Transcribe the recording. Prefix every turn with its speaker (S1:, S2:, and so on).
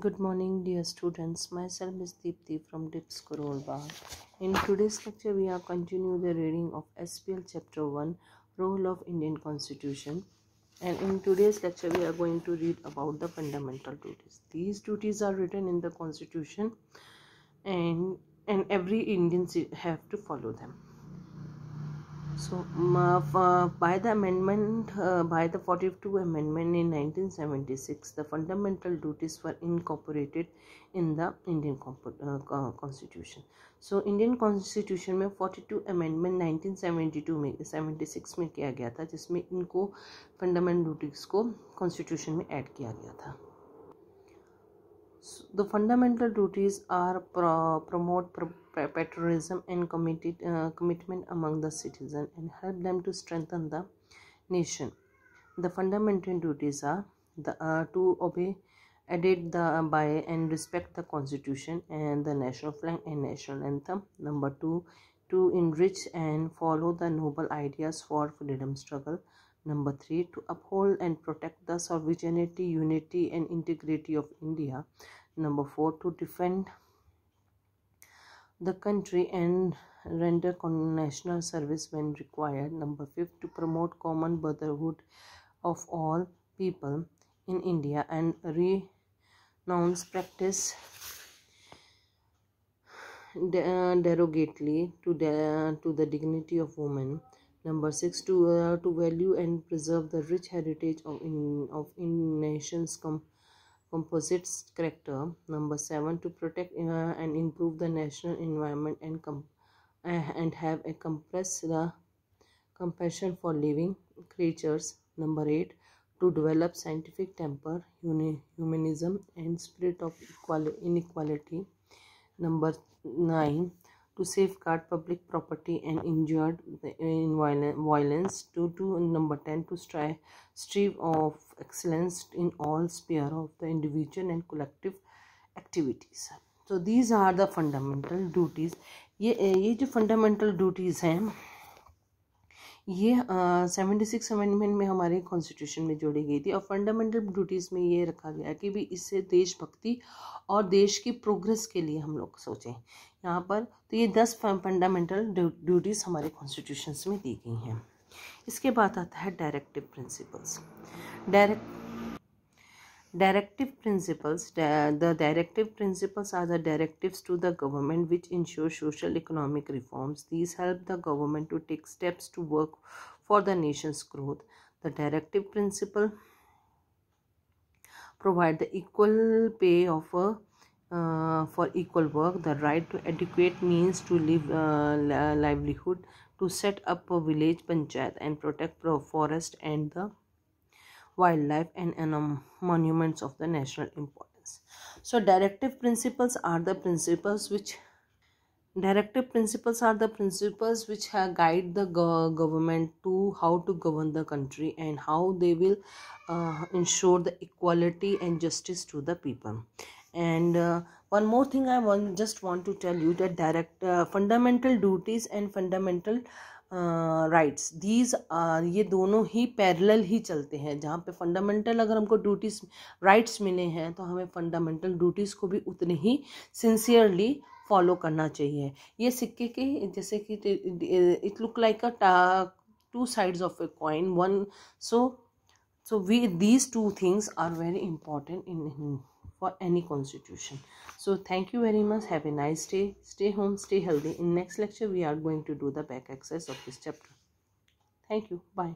S1: Good morning, dear students. Myself is Deepthi from Dips Karol Bagh. In today's lecture, we are continue the reading of SPL Chapter 1, Role of Indian Constitution. And in today's lecture, we are going to read about the fundamental duties. These duties are written in the Constitution, and every Indian have to follow them. So, by the amendment, by the 42 Amendment in 1976, the fundamental duties were incorporated in the Indian Constitution. So, Indian Constitution में 42 Amendment 1972 में 76 में किया गया था, जिसमें इनको fundamental duties को Constitution में ऐड किया गया था. So, the fundamental duties are promote patriotism and commitment among the citizens and help them to strengthen the nation. The fundamental duties are to obey, edit by and respect the constitution and the national flag and national anthem. Number 2, to enrich and follow the noble ideas for freedom struggle. Number 3, to uphold and protect the sovereignty, unity and integrity of India. Number 4, to defend the country and render national service when required. Number 5, to promote common brotherhood of all people in India and renounce practice derogatory to the dignity of women. Number 6, to value and preserve the rich heritage of nation's composite character. Number 7, to protect and improve the national environment and have a compassion for living creatures. Number 8, to develop scientific temper, humanism and spirit of inequality. Number 9, to safeguard public property and injured in violence. Number 10, to strive of excellence in all sphere of the individual and collective activities. So these are the fundamental duties. ये जो fundamental duties हैं, ये 76 amendment में हमारे constitution में जोड़ी गई थी और फंडामेंटल ड्यूटीज़ में ये रखा गया कि भी इससे देशभक्ति और देश की प्रोग्रेस के लिए हम लोग सोचें यहाँ पर. तो ये 10 फंडामेंटल ड्यूटीज़ हमारे कॉन्स्टिट्यूशन में दी गई हैं. इसके बाद आता है directive principles. Directive principles. The directive principles are the directives to the government which ensure social economic reforms. These help the government to take steps to work for the nation's growth. The directive principle provide the equal pay of for equal work, the right to adequate means to live livelihood, to set up a village panchayat and protect forest and the wildlife and monuments of the national importance. So directive principles are the principles which guide the government to how to govern the country and how they will ensure the equality and justice to the people. And one more thing I just want to tell you that fundamental duties and fundamental rights these ये दोनों ही parallel ही चलते हैं. जहाँ पे fundamental अगर हमको duties rights मिले हैं तो हमें फंडामेंटल ड्यूटीज़ को भी उतने ही सिंसियरली फॉलो करना चाहिए. ये सिक्के के जैसे कि it look like a two sides of a coin one. So these two things are very important for any constitution. So thank you very much. Have a nice day. Stay home, stay healthy. In next lecture we are going to do the back exercise of this chapter. Thank you. Bye.